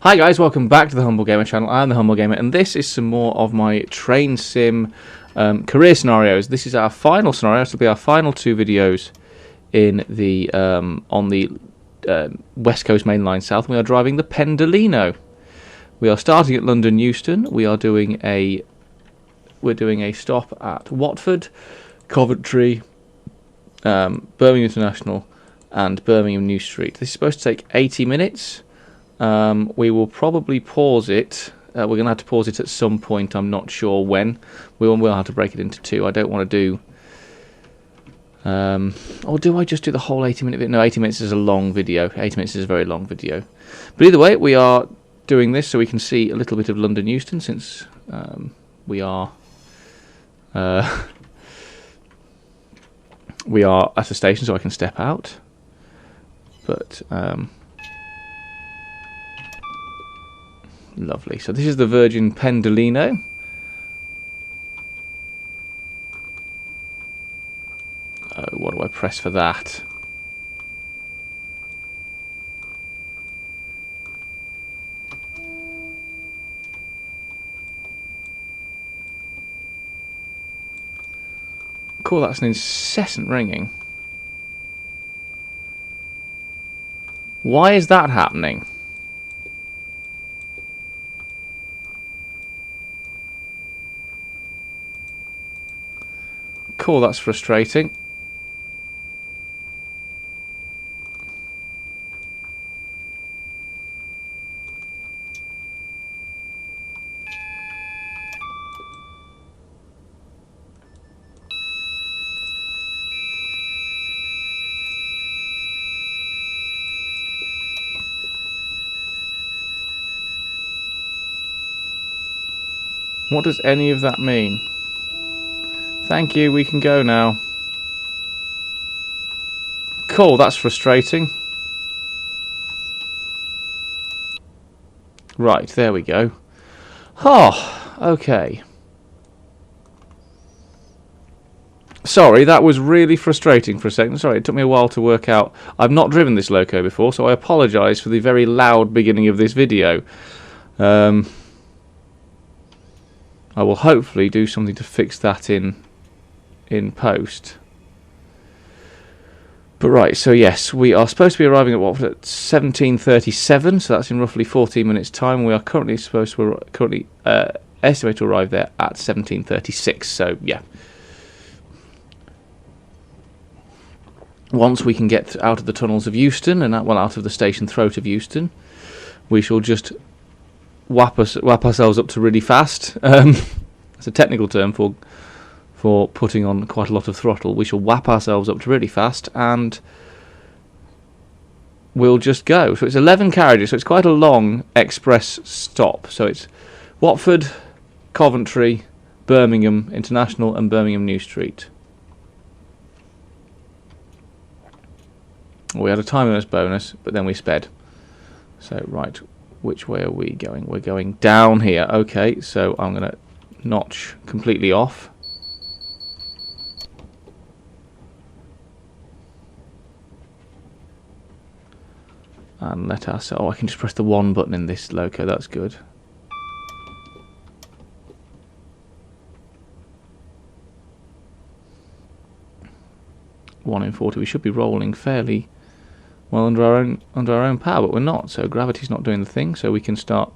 Hi guys, welcome back to the Humble Gamer channel. I'm the Humble Gamer, and this is some more of my train sim career scenarios. This is our final scenario. This will be our final two videos in the on the West Coast Mainline South. We are driving the Pendolino. We are starting at London Euston. We're doing a stop at Watford, Coventry, Birmingham International, and Birmingham New Street. This is supposed to take 80 minutes. We will probably pause it. We're going to have to pause it at some point. I'm not sure when. We'll have to break it into two. I don't want to do... or do I just do the whole 80-minute video? No, 80 minutes is a long video. 80 minutes is a very long video. But either way, we are doing this so we can see a little bit of London Euston, since we are at a station, so I can step out. But... lovely. So this is the Virgin Pendolino. Oh, what do I press for that? Cool, that's an incessant ringing. Why is that happening? Cool, that's frustrating. What does any of that mean? Thank you, we can go now. Cool, that's frustrating. Right, there we go. Oh, okay. Sorry, that was really frustrating for a second. Sorry, it took me a while to work out. I've not driven this loco before, so I apologise for the very loud beginning of this video. I will hopefully do something to fix that in post. But right, so yes, we are supposed to be arriving at Watford at 17:37, so that's in roughly 14 minutes time. We are currently estimated to arrive there at 17:36, so yeah. Once we can get out of the tunnels of Euston, and out of the station throat of Euston, we shall just whap ourselves up to really fast. That's a technical term for putting on quite a lot of throttle. We shall whap ourselves up to really fast, and we'll just go. So it's 11 carriages, so it's quite a long express stop. So it's Watford, Coventry, Birmingham International, and Birmingham New Street. We had a timeliness bonus, but then we sped. So right, which way are we going? We're going down here. Okay, so I'm going to notch completely off. And let ourselves... oh, I can just press the one button in this loco, that's good. One in 40, we should be rolling fairly well under our own power, but we're not, so gravity's not doing the thing, so we can start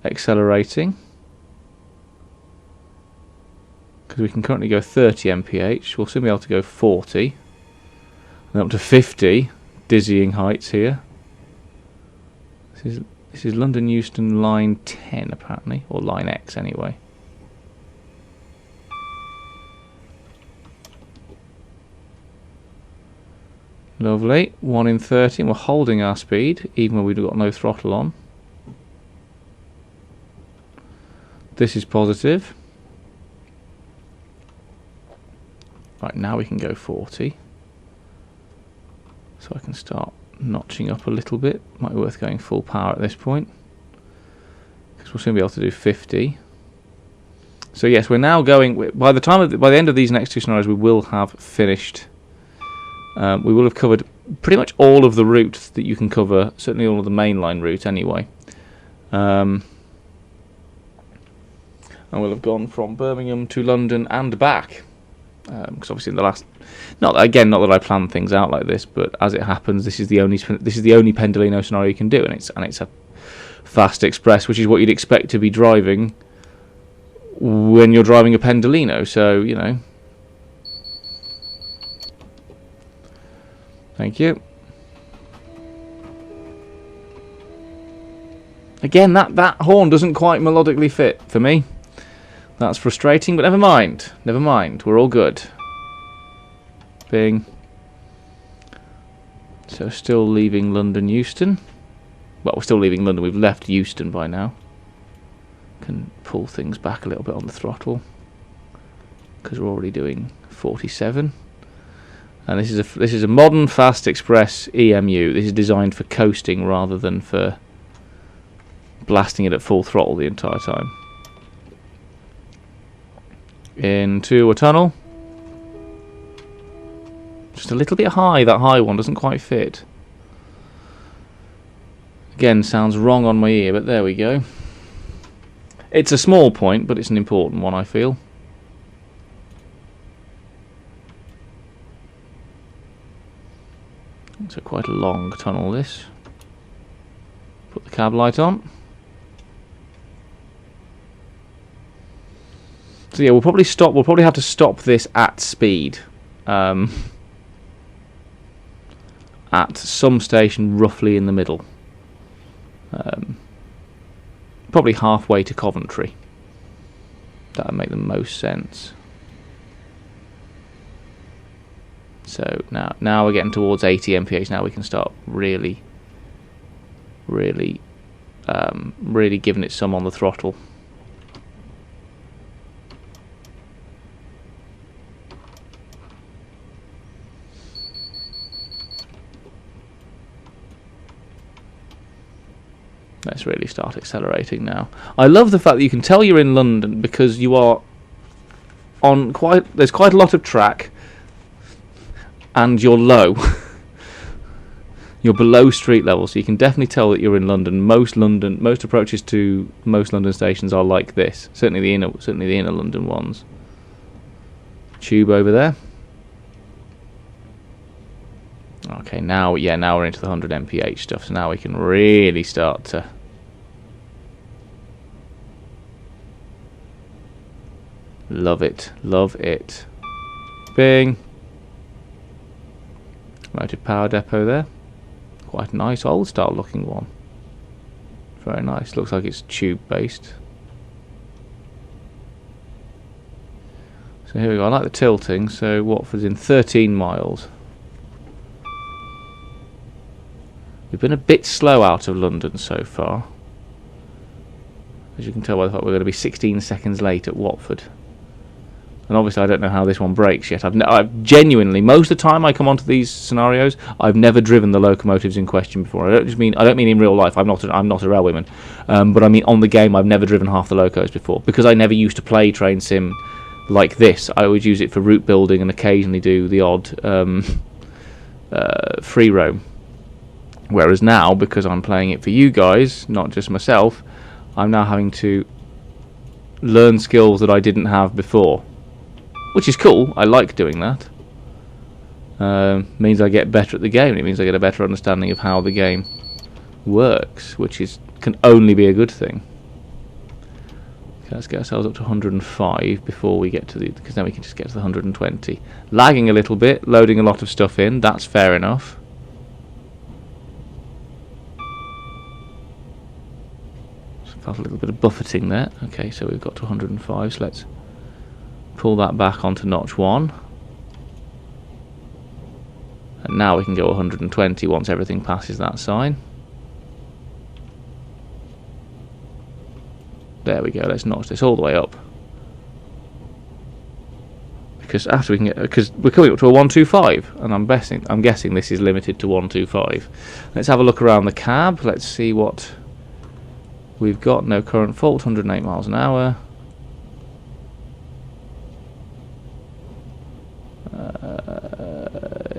accelerating. Because we can currently go 30 mph, we'll soon be able to go 40, and up to 50, dizzying heights here. This is London Euston line 10 apparently, or line X anyway. Lovely, 1 in 30, and we're holding our speed even when we've got no throttle on. This is positive. Right, now we can go 40. So I can start notching up a little bit. Might be worth going full power at this point, because we'll soon be able to do 50. So yes, we're now going... by the end of these next two scenarios, we will have finished. We will have covered pretty much all of the routes that you can cover, certainly all of the mainline route anyway. And we'll have gone from Birmingham to London and back. Because obviously in the last, not that I plan things out like this, but as it happens, this is the only Pendolino scenario you can do, and it's a fast express, which is what you'd expect to be driving when you're driving a Pendolino. So you know, thank you. Again, that horn doesn't quite melodically fit for me. That's frustrating, but never mind. Never mind. We're all good. Bing. So still leaving London Euston. Well, we're still leaving London. We've left Euston by now. Can pull things back a little bit on the throttle because we're already doing 47. And this is a modern fast express EMU. This is designed for coasting rather than for blasting it at full throttle the entire time. Into a tunnel. Just a little bit high. That high one doesn't quite fit. Again, sounds wrong on my ear, but there we go. It's a small point, but it's an important one, I feel. It's quite a long tunnel, this. Put the cab light on. So yeah, we'll probably stop. We'll probably have to stop this at speed, at some station roughly in the middle, probably halfway to Coventry. That would make the most sense. So now we're getting towards 80 mph. Now we can start really giving it some on the throttle. Let's really start accelerating now. I love the fact that you can tell you're in London because you are on there's quite a lot of track and you're low. You're below street level, so you can definitely tell that you're in London. Most approaches to most London stations are like this. Certainly the inner London ones. Tube over there. Okay, now we're into the 100 mph stuff, so now we can really start to love it. Bing. Motive power depot there. Quite a nice old style looking one. Very nice. Looks like it's tube based. So here we go. I like the tilting. So Watford's in 13 miles. We've been a bit slow out of London so far. As you can tell by the fact we're going to be 16 seconds late at Watford. And obviously I don't know how this one breaks yet. I've genuinely, most of the time I come onto these scenarios, I've never driven the locomotives in question before. I don't mean in real life. I'm not a railwayman, but I mean on the game I've never driven half the locos before because I never used to play train sim like this. I always use it for route building and occasionally do the odd free roam. Whereas now, because I'm playing it for you guys, not just myself, I'm now having to learn skills that I didn't have before. Which is cool, I like doing that. Means I get better at the game, and it means I get a better understanding of how the game works, which can only be a good thing. Okay, let's get ourselves up to 105 before we get to because then we can just get to the 120. Lagging a little bit, loading a lot of stuff in, that's fair enough. Felt a little bit of buffeting there. Okay, so we've got to 105, so let's pull that back onto notch 1. And now we can go 120 once everything passes that sign. There we go, let's notch this all the way up. Because after we can get, because we're coming up to a 125, and I'm guessing this is limited to 125. Let's have a look around the cab, let's see what we've got. No current fault, 108 miles an hour.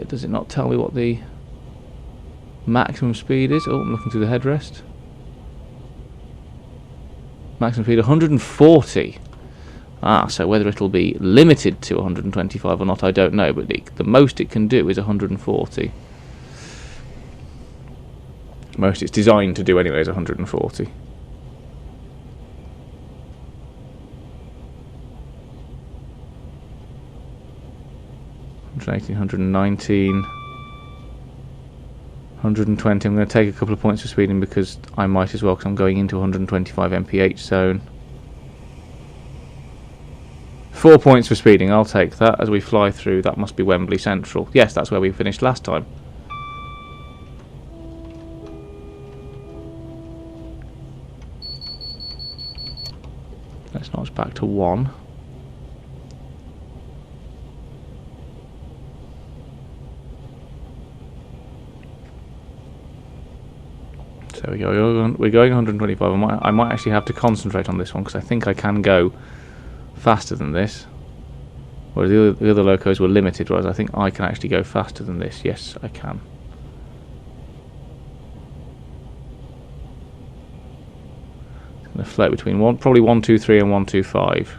Does it not tell me what the maximum speed is? Oh, I'm looking through the headrest. Maximum speed 140. So whether it'll be limited to 125 or not, I don't know, but the most it can do is 140. Most it's designed to do anyway is 140. 118, 119, 120. I'm going to take a couple of points for speeding because I might as well, because I'm going into 125 mph zone. 4 points for speeding, I'll take that as we fly through. That must be Wembley Central. Yes, that's where we finished last time. Let's notch back to 1. So we're going 125. I might actually have to concentrate on this one because I think I can go faster than this. Whereas the other locos were limited, whereas I think I can actually go faster than this. Yes, I can. It's going to float between probably 123 and 125.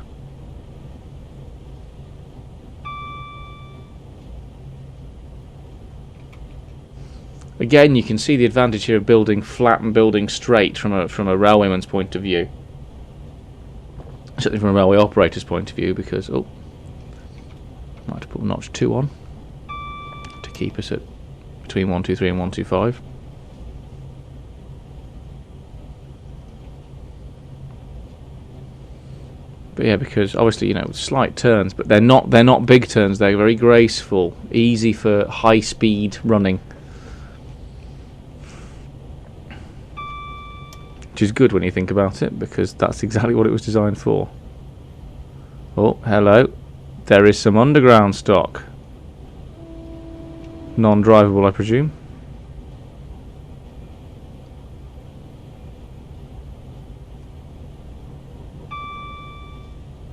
Again, you can see the advantage here of building flat and building straight from a railwayman's point of view. Certainly from a railway operator's point of view, because I might have to put notch 2 on to keep us at between 123 and 125. But yeah, because obviously, you know, slight turns, but they're not big turns. They're very graceful, easy for high speed running. Which is good when you think about it, because that's exactly what it was designed for. Oh, hello. There is some underground stock. Non-drivable, I presume.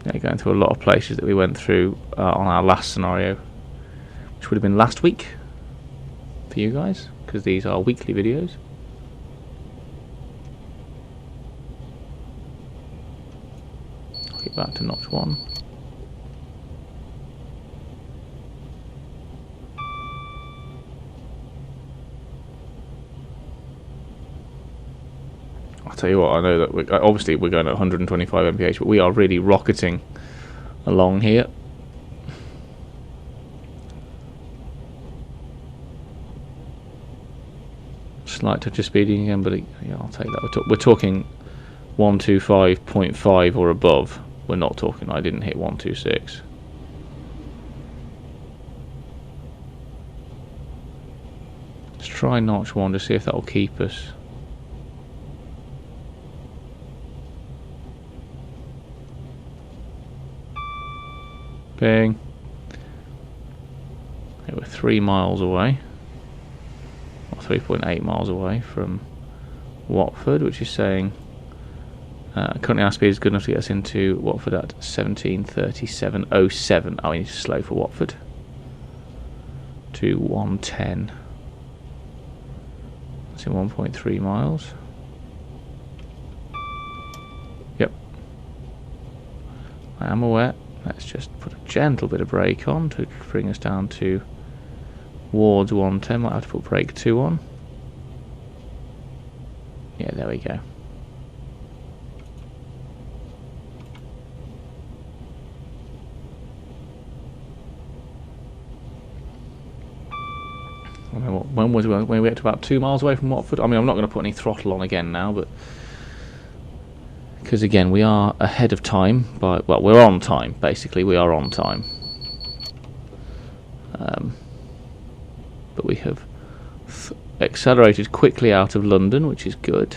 Yeah, going through a lot of places that we went through on our last scenario, which would have been last week for you guys, because these are weekly videos. Back to notch 1. I'll tell you what, I know that obviously we're going at 125 mph, but we are really rocketing along here. Slight touch of speeding again, but yeah, I'll take that. We're talking 125.5 or above. We're not talking, I didn't hit 126. Let's try notch 1 to see if that will keep us. Bing. Okay, we're 3 miles away. Or 3.8 miles away from Watford, which is saying currently our speed is good enough to get us into Watford at 17:37.07. Oh, we need to slow for Watford to 110. That's in 1.3 miles. Yep, I am aware. Let's just put a gentle bit of brake on to bring us down to towards 110. Might have to put brake 2 on. Yeah, there we go. When we get to about 2 miles away from Watford. I mean, I'm not going to put any throttle on again now, but because again we are ahead of time. Well, we're on time. Basically, we are on time. But we have accelerated quickly out of London, which is good.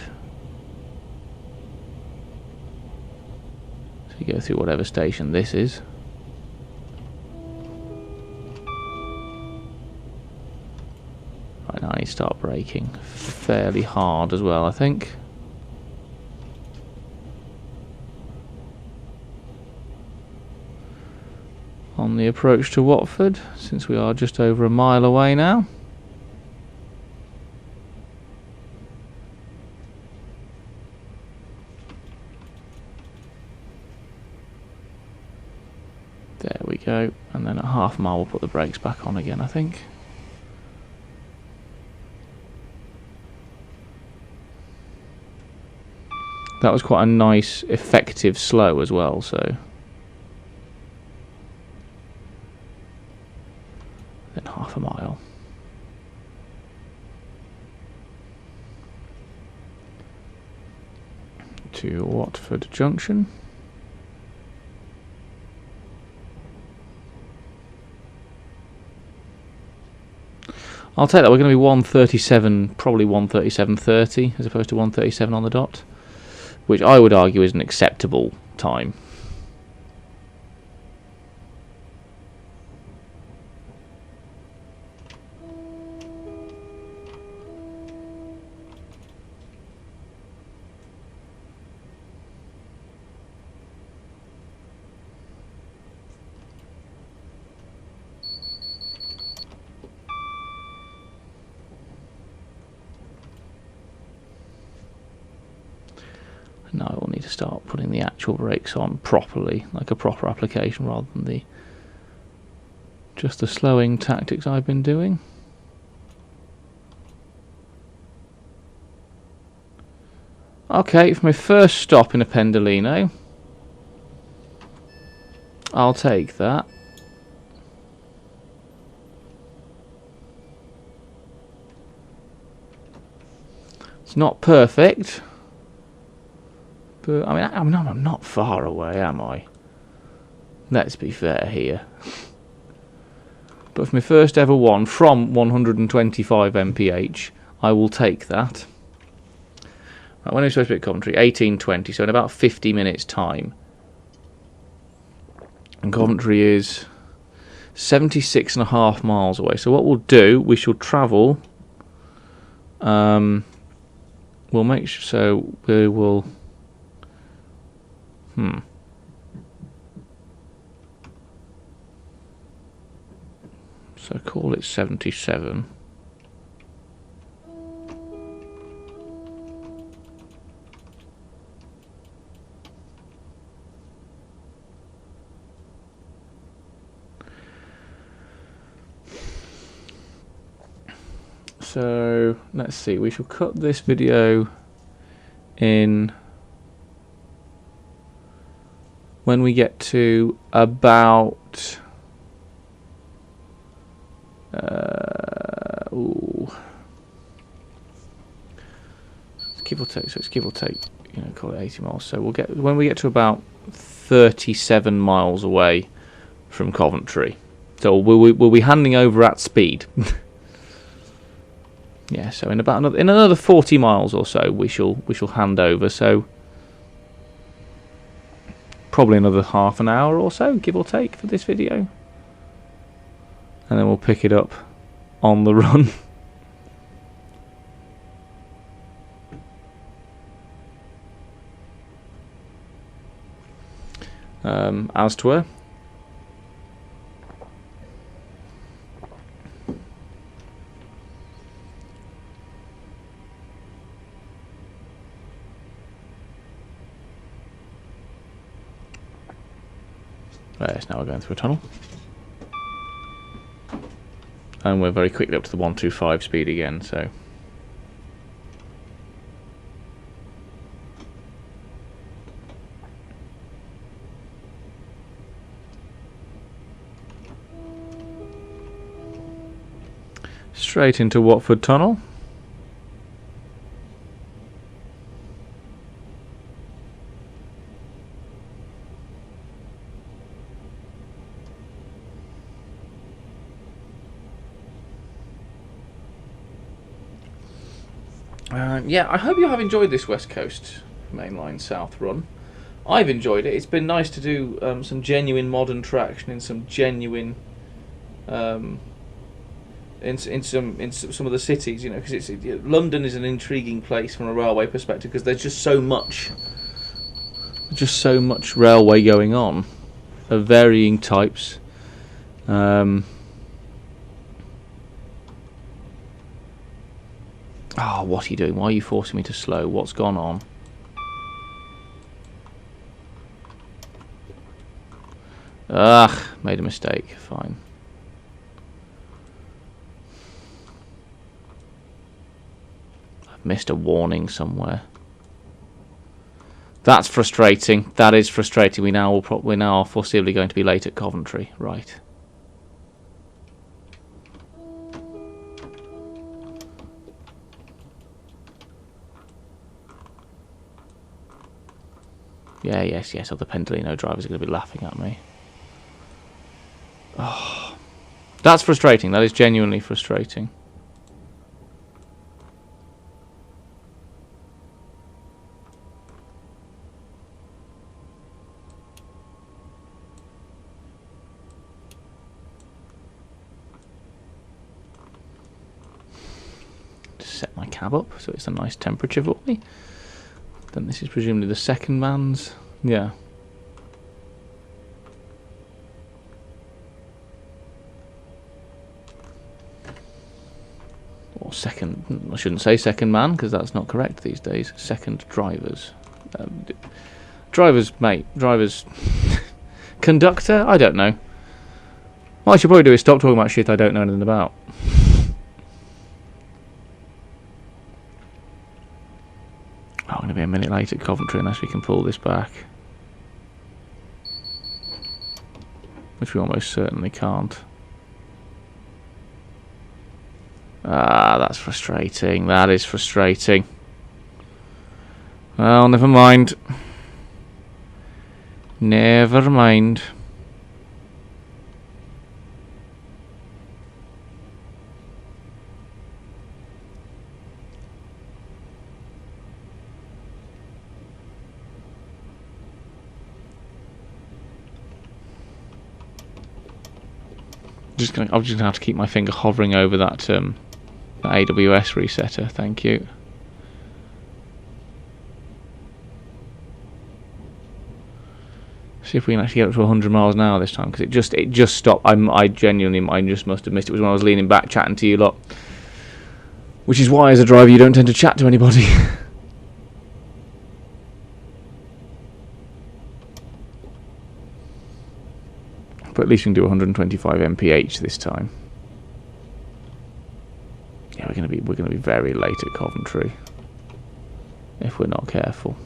So you go through whatever station this is. Right, now I need to start braking fairly hard as well, I think. On the approach to Watford, since we are just over a mile away now. There we go. And then at half a mile we'll put the brakes back on again, I think. That was quite a nice, effective slow as well, so. Then half a mile. To Watford Junction. I'll take that. We're going to be 1:37, probably 1:37:30 as opposed to 1:37 on the dot, which I would argue is an acceptable time. Now I will need to start putting the actual brakes on properly, like a proper application, rather than just the slowing tactics I've been doing. Okay, for my first stop in a Pendolino, I'll take that. It's not perfect. But, I mean, I'm not far away, am I? Let's be fair here. But for my first ever one from 125 mph, I will take that. Right, when are we supposed to be at Coventry? 18:20, so in about 50 minutes' time. And Coventry is 76.5 miles away. So what we'll do, we shall travel. We'll make sure, so we will. So call it 77. So let's see, we shall cut this video in when we get to about give or take, so it's give or take, you know, call it 80 miles. So we'll get, when we get to about 37 miles away from Coventry, so we'll be handing over at speed. Yeah, so in about another 40 miles or so we shall hand over, so probably another half an hour or so, give or take, for this video. And then we'll pick it up on the run. As to where. Right, now we're going through a tunnel. And we're very quickly up to the 125 speed again, so. Straight into Watford Tunnel. Yeah, I hope you have enjoyed this West Coast Mainline South run. I've enjoyed it. It's been nice to do some genuine modern traction in some genuine in some of the cities, you know, because London is an intriguing place from a railway perspective because there's just so much railway going on of varying types. Oh, what are you doing? Why are you forcing me to slow? What's gone on? Ugh, made a mistake. Fine. I've missed a warning somewhere. That's frustrating. That is frustrating. We now are foreseeably going to be late at Coventry. Right. Yeah, yes. Other Pendolino drivers are going to be laughing at me. Oh, that's frustrating. That is genuinely frustrating. Just set my cab up so it's a nice temperature for me. Then this is presumably the second man's. Yeah. Or second. I shouldn't say second man because that's not correct these days. Second drivers. Drivers, mate. Drivers. Conductor? I don't know. What I should probably do is stop talking about shit I don't know anything about. Oh, I'm going to be a minute late at Coventry unless we can pull this back. Which we almost certainly can't. Ah, that's frustrating. That is frustrating. Well, never mind. Never mind. I'm just gonna have to keep my finger hovering over that AWS resetter. Thank you. See if we can actually get up to 100 miles an hour this time, because it just stopped. I genuinely just must have missed it. It was when I was leaning back chatting to you lot, which is why as a driver you don't tend to chat to anybody. But at least we can do 125 mph this time. Yeah, we're gonna be very late at Coventry if we're not careful.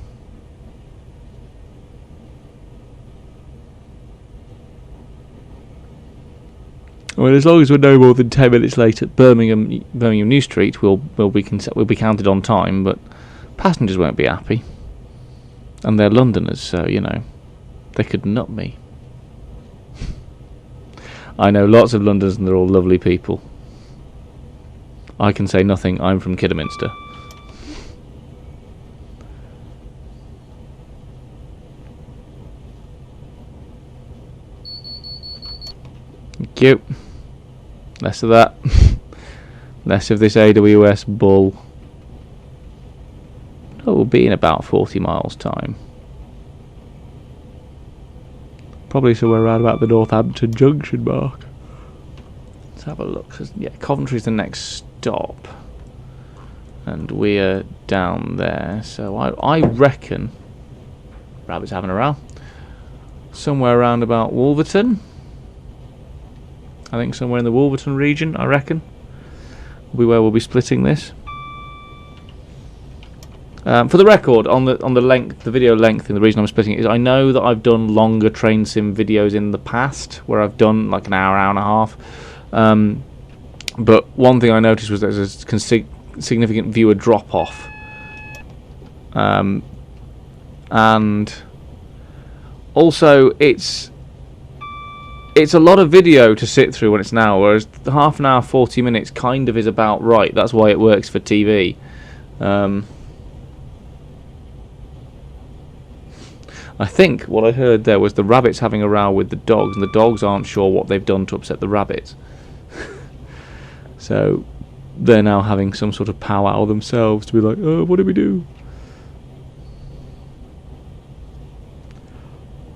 Well, as long as we're no more than 10 minutes late at Birmingham New Street, we'll be counted on time. But passengers won't be happy, and they're Londoners, so you know they could nut me. I know lots of Londoners, and they're all lovely people. I can say nothing. I'm from Kidderminster. Thank you. Less of that. Less of this AWS bull. Oh, we'll be in about 40 miles time. Probably somewhere around about the Northampton Junction mark. Let's have a look. Yeah, Coventry's the next stop. And we're down there. So I reckon... Rabbit's having a row. Somewhere around about Wolverton. I think somewhere in the Wolverton region, I reckon. Will be where we'll be splitting this. For the record, on the length, the video length, and the reason I'm splitting it is I know that I've done longer train sim videos in the past, where I've done like an hour and a half. But one thing I noticed was there's a significant viewer drop off, and also it's a lot of video to sit through when it's an hour, whereas the half an hour, 40 minutes kind of is about right. That's why it works for TV. I think what I heard there was the rabbits having a row with the dogs, and the dogs aren't sure what they've done to upset the rabbits. So they're now having some sort of powwow themselves to be like, oh, what do we do?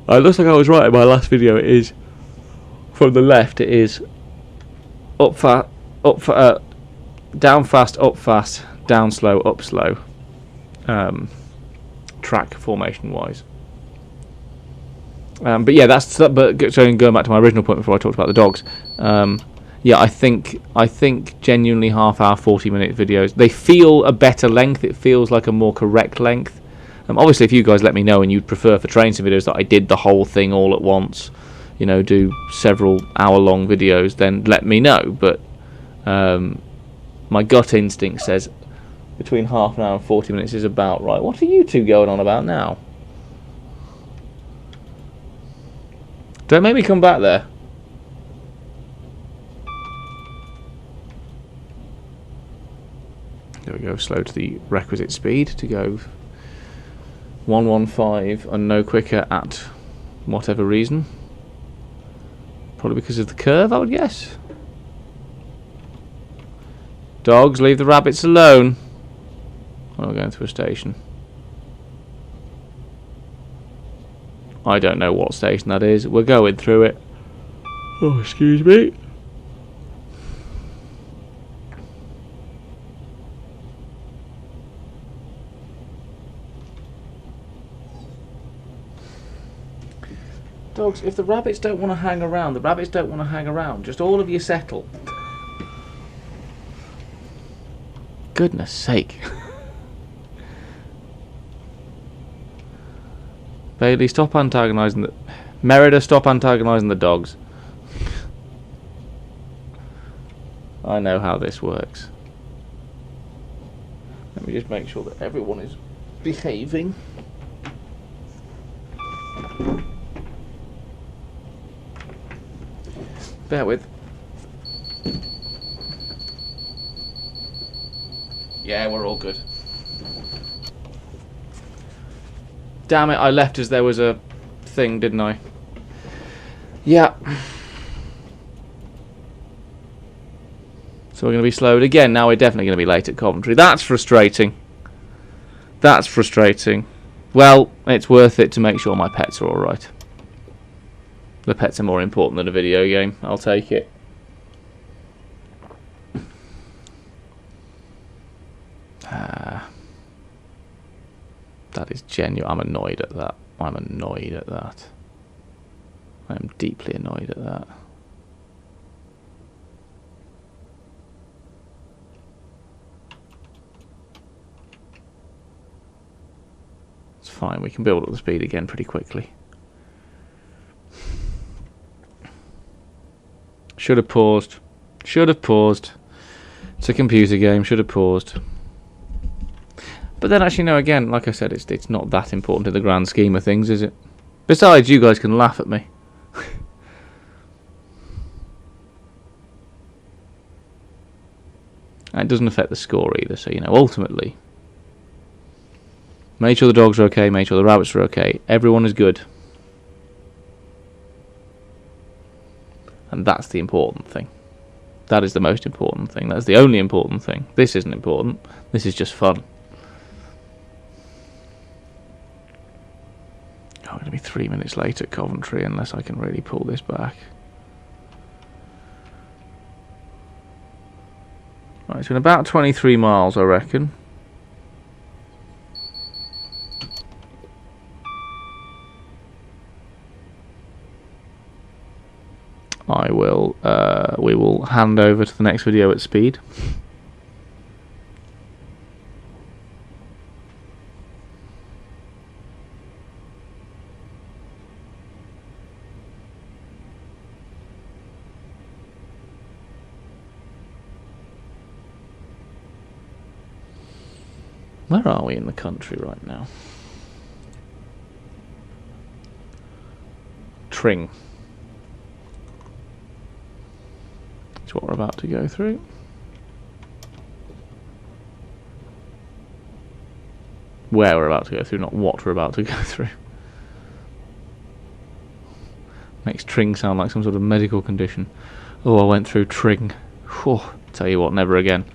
It looks like I was right in my last video. It is, from the left, it is down fast, up fast, down slow, up slow. Track formation wise. But yeah, but so going back to my original point before I talked about the dogs. Yeah, I think genuinely half-hour, 40-minute videos, they feel a better length. It feels like a more correct length. Obviously, if you guys let me know and you'd prefer for train sim videos that I did the whole thing all at once, you know, do several hour-long videos, then let me know. But my gut instinct says between half an hour and 40 minutes is about right. What are you two going on about now? Don't make me come back there. There we go, slow to the requisite speed to go 115 and no quicker at whatever reason. Probably because of the curve, I would guess. Dogs, leave the rabbits alone. Oh, we're going through a station. I don't know what station that is. We're going through it. Oh, excuse me. Dogs, if the rabbits don't want to hang around, the rabbits don't want to hang around. Just all of you settle. Goodness sake. Bailey, stop antagonising the... Merida, stop antagonising the dogs. I know how this works. Let me just make sure that everyone is behaving. Bear with. Yeah, we're all good. Damn it, I left as there was a thing, didn't I? Yeah. So we're going to be slowed again. Now we're definitely going to be late at Coventry. That's frustrating. That's frustrating. Well, it's worth it to make sure my pets are alright. The pets are more important than a video game. I'll take it. That is genuine. I'm annoyed at that. I'm annoyed at that. I am deeply annoyed at that. It's fine. We can build up the speed again pretty quickly. Should have paused. Should have paused. It's a computer game. Should have paused. But then actually, no, again, like I said, it's not that important in the grand scheme of things, is it? Besides, you guys can laugh at me. And it doesn't affect the score either, so, you know, ultimately, made sure the dogs are okay, made sure the rabbits are okay. Everyone is good. And that's the important thing. That is the most important thing. That's the only important thing. This isn't important. This is just fun. Oh, I'm going to be 3 minutes late at Coventry unless I can really pull this back. Right, so in about 23 miles, I reckon. We will hand over to the next video at speed. Where are we in the country right now? Tring. That's what we're about to go through. Where we're about to go through, not what we're about to go through. Makes Tring sound like some sort of medical condition. Oh, I went through Tring. Whew, tell you what, never again.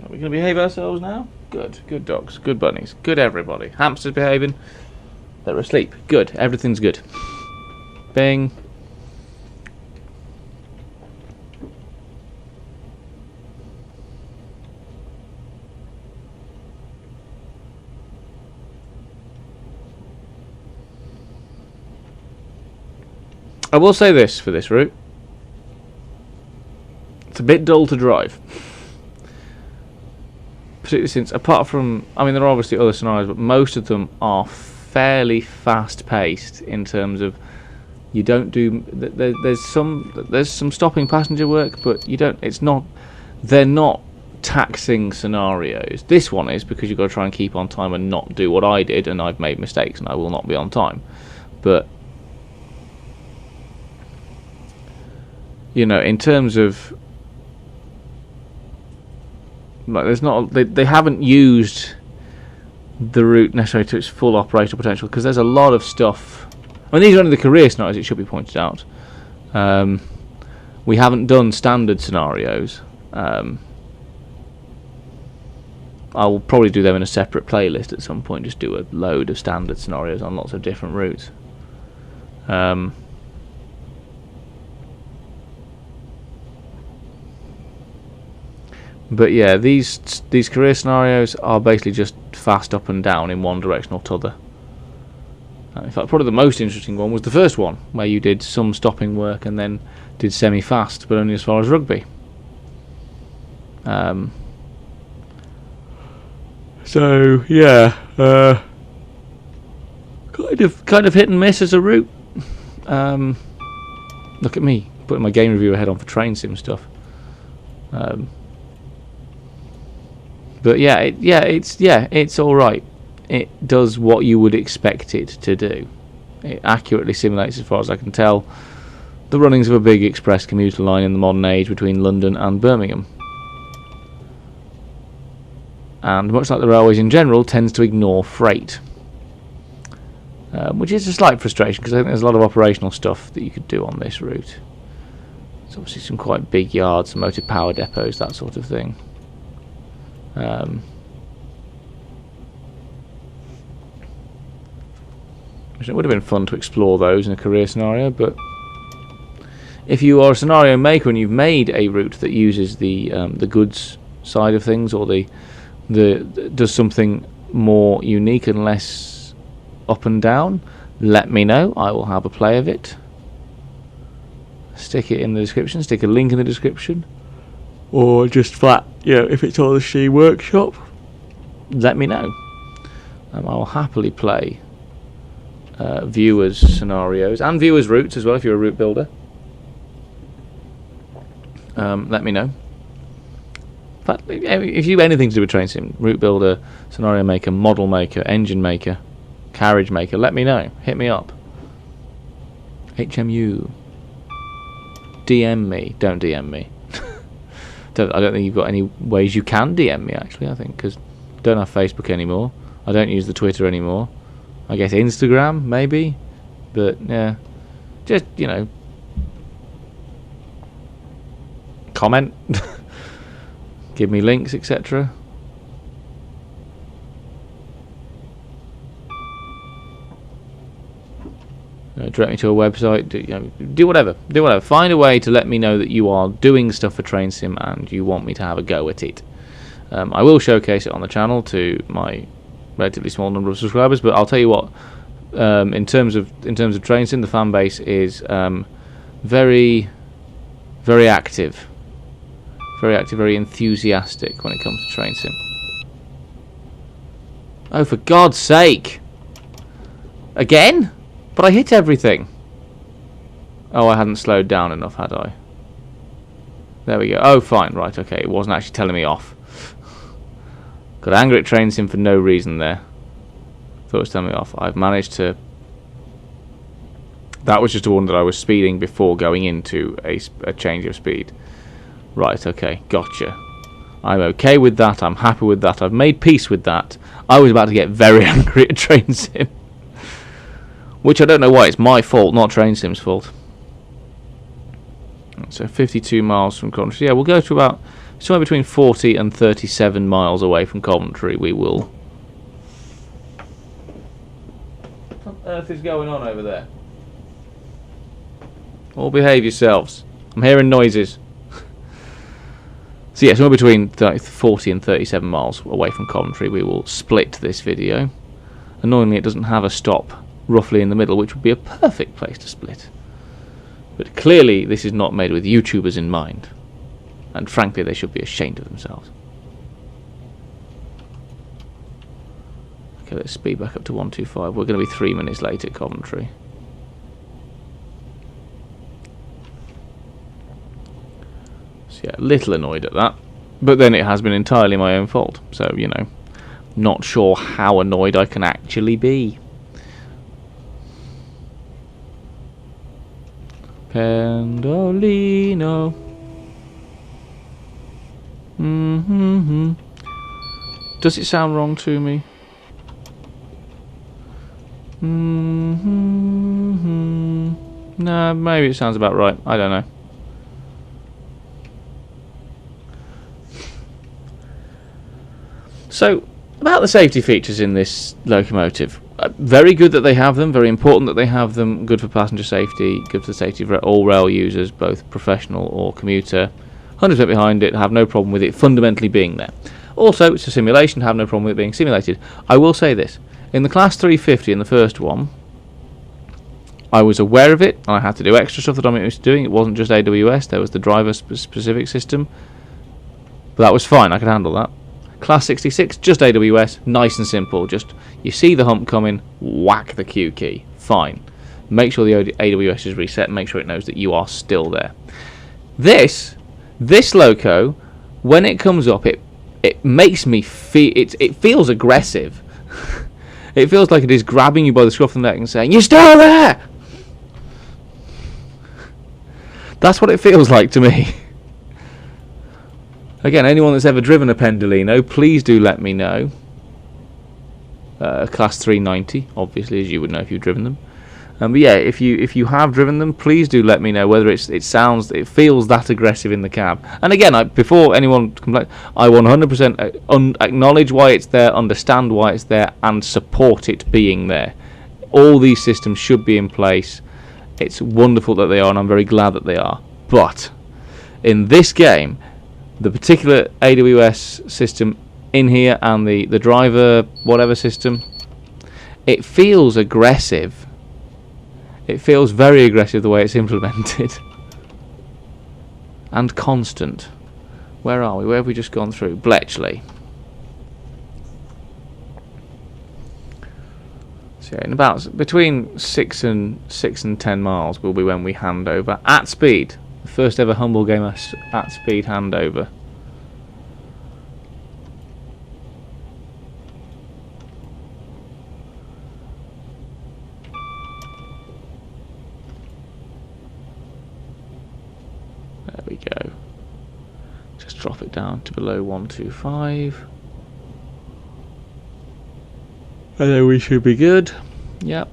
Are we going to behave ourselves now? Good. Good dogs. Good bunnies. Good everybody. Hamsters behaving. They're asleep. Good. Everything's good. Bing. I will say this for this route. It's a bit dull to drive. Particularly since, apart from, I mean, there are obviously other scenarios, but most of them are fairly fast-paced in terms of you don't do. There's some stopping passenger work, but you don't. It's not. They're not taxing scenarios. This one is, because you've got to try and keep on time and not do what I did, and I've made mistakes and I will not be on time. But you know, in terms of like, there's not. They haven't used the route necessarily to its full operational potential, because there's a lot of stuff. I mean, these are only the career scenarios, it should be pointed out. We haven't done standard scenarios. I will probably do them in a separate playlist at some point, just do a load of standard scenarios on lots of different routes. But yeah, these career scenarios are basically just fast up and down in one direction or t'other. In fact, probably the most interesting one was the first one, where you did some stopping work and then did semi-fast, but only as far as Rugby. So yeah, kind of hit and miss as a route. Look at me putting my game review ahead on for train sim stuff. But it's all right. It does what you would expect it to do. It accurately simulates, as far as I can tell, the runnings of a big express commuter line in the modern age between London and Birmingham. And much like the railways in general, tends to ignore freight. Which is a slight frustration, because I think there's a lot of operational stuff that you could do on this route. There's obviously some quite big yards, some motive power depots, that sort of thing. It would have been fun to explore those in a career scenario, but if you are a scenario maker and you've made a route that uses the goods side of things, or does something more unique and less up and down, let me know. I will have a play of it. Stick it in the description. Stick a link in the description, or just flat. If it's on the She Workshop, let me know. I will happily play viewers' scenarios and viewers' routes as well, if you're a route builder. Let me know. In fact, if you have anything to do with train sim, route builder, scenario maker, model maker, engine maker, carriage maker, let me know. Hit me up. HMU. DM me. Don't DM me. I don't think you've got any ways you can DM me, actually, I think, because I don't have Facebook anymore. I don't use the Twitter anymore. I guess Instagram, maybe. But, yeah. Just, comment. Give me links, etc. Direct me to a website. Do whatever. Do whatever. Find a way to let me know that you are doing stuff for train sim and you want me to have a go at it. I will showcase it on the channel to my relatively small number of subscribers, but I'll tell you what. In terms of train sim, the fan base is very, very active. Very active, very enthusiastic when it comes to train sim. Oh, for God's sake! Again? But I hit everything. Oh, I hadn't slowed down enough, had I? There we go. Oh, fine. Right, okay. It wasn't actually telling me off. Got angry at train sim for no reason there. Thought it was telling me off. I've managed to... That was just a one that I was speeding before going into a change of speed. Right, okay. Gotcha. I'm okay with that. I'm happy with that. I've made peace with that. I was about to get very angry at train sim. Which I don't know why. It's my fault, not train sim's fault. So 52 miles from Coventry. Yeah, we'll go to about somewhere between 40 and 37 miles away from Coventry. We will. What on earth is going on over there? All behave yourselves. I'm hearing noises. So yeah, somewhere between 40 and 37 miles away from Coventry, we will split this video. Annoyingly, it doesn't have a stop roughly in the middle, which would be a perfect place to split. But clearly this is not made with YouTubers in mind. And frankly, they should be ashamed of themselves. Okay, let's speed back up to 125. We're going to be 3 minutes late at Coventry. So yeah, a little annoyed at that. But then it has been entirely my own fault. So, you know, not sure how annoyed I can actually be. Pendolino. Does it sound wrong to me? Nah, maybe it sounds about right. I don't know. So, about the safety features in this locomotive. Very good that they have them, very important that they have them, good for passenger safety, good for the safety of all rail users, both professional or commuter. 100% behind it, have no problem with it fundamentally being there. Also, it's a simulation, have no problem with it being simulated. I will say this, in the Class 350, in the first one, I was aware of it, and I had to do extra stuff that I'm used to doing. It wasn't just AWS, there was the driver-specific system. But that was fine, I could handle that. Class 66, just AWS, nice and simple. Just, you see the hump coming, whack the Q key. Fine. Make sure the AWS is reset, make sure it knows that you are still there. This loco, when it comes up, it makes me feel, it feels aggressive. It feels like it is grabbing you by the scruff of the neck and saying, "You're still there!" That's what it feels like to me. Again, anyone that's ever driven a Pendolino, please do let me know. Class 390, obviously, as you would know if you've driven them. But yeah, if you have driven them, please do let me know whether it feels that aggressive in the cab. And again, before anyone complains, I 100% acknowledge why it's there, understand why it's there, and support it being there. All these systems should be in place. It's wonderful that they are, and I'm very glad that they are. But in this game, the particular AWS system in here and the driver whatever system, it feels aggressive. It feels very aggressive the way it's implemented. And constant. Where are we? Where have we just gone through? Bletchley. So yeah, in about between 6 and 10 miles will be when we hand over at speed. The first ever Humble Gamer at speed handover. There we go. Just drop it down to below 125. And then we should be good. Yep.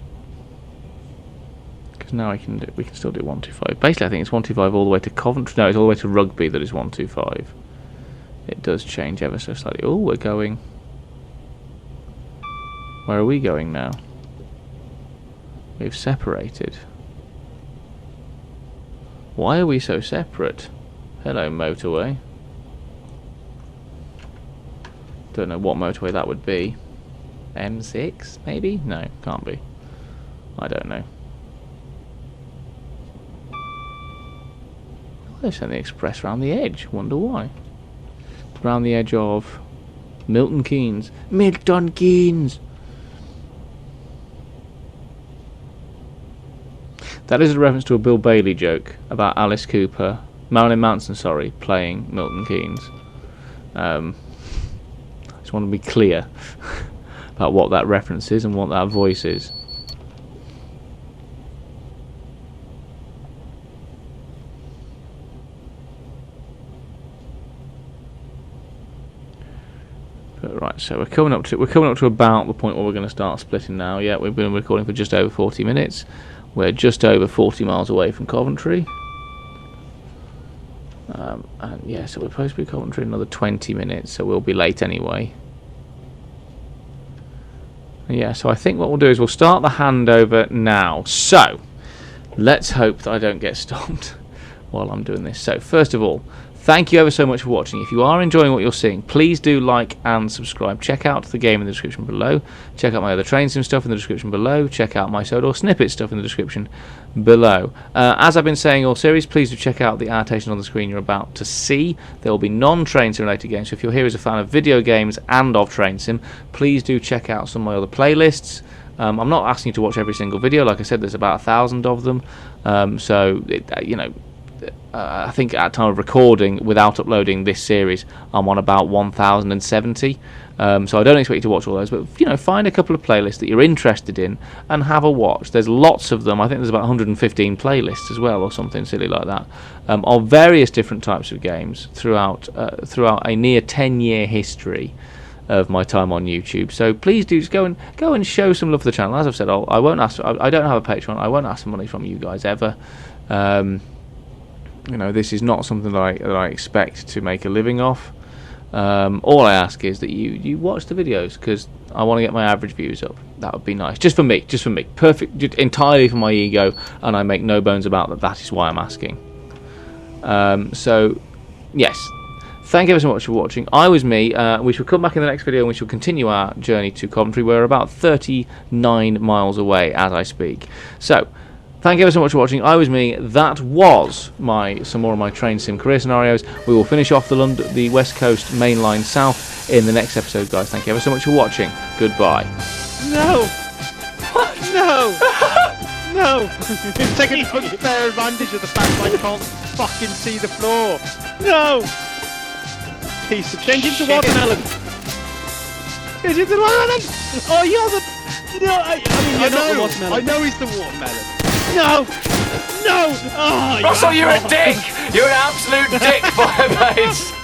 Now we can still do 125. Basically, I think it's 125 all the way to Coventry. No, it's all the way to Rugby that is 125. It does change ever so slightly. Oh, we're going. Where are we going now? We've separated. Why are we so separate? Hello, motorway. Don't know what motorway that would be. M6, maybe? No, can't be. I don't know. They've sent the express round the edge. Wonder why. Round the edge of Milton Keynes. Milton Keynes! That is a reference to a Bill Bailey joke about Alice Cooper, Marilyn Manson, sorry, playing Milton Keynes. I just want to be clear about what that reference is and what that voice is. But right, so we're coming up to about the point where we're going to start splitting now. Yeah, we've been recording for just over 40 minutes. We're just over 40 miles away from Coventry. And yeah, so we're supposed to be Coventry in another 20 minutes, so we'll be late anyway. Yeah, so I think what we'll do is we'll start the handover now. So, let's hope that I don't get stopped while I'm doing this. So first of all, thank you ever so much for watching. If you are enjoying what you're seeing, please do like and subscribe. Check out the game in the description below. Check out my other train sim stuff in the description below. Check out my Sodor snippet stuff in the description below. As I've been saying all series, please do check out the annotations on the screen you're about to see. There will be non-train sim related games. So if you're here as a fan of video games and of train sim, please do check out some of my other playlists. I'm not asking you to watch every single video. Like I said, there's about 1,000 of them. I think at time of recording, without uploading this series, I'm on about 1,070. So I don't expect you to watch all those, but find a couple of playlists that you're interested in and have a watch. There's lots of them. I think there's about 115 playlists as well, or something silly like that, of various different types of games throughout a near 10-year history of my time on YouTube. So please do just go and show some love for the channel. As I've said, I won't ask. I don't have a Patreon. I won't ask for money from you guys ever. This is not something that I expect to make a living off. All I ask is that you watch the videos, because I want to get my average views up. That would be nice, just for me, perfect, just entirely for my ego, and I make no bones about that. That is why I'm asking. So yes, thank you ever so much for watching. I was me. We shall come back in the next video and we shall continue our journey to Coventry. We're about 39 miles away as I speak. So thank you ever so much for watching. I was me. That was some more of my train sim career scenarios. We will finish off the West Coast Mainline South in the next episode, guys. Thank you ever so much for watching. Goodbye. No! What? No! No! You've taken unfair advantage of the fact that I can't fucking see the floor. No! Piece of Change shit. into watermelon. Is it the watermelon? Oh, you're the... No, I mean, you're not the watermelon. I know he's the watermelon. No! No! Oh, Russell, you're a dick! You're an absolute dick, Firebase!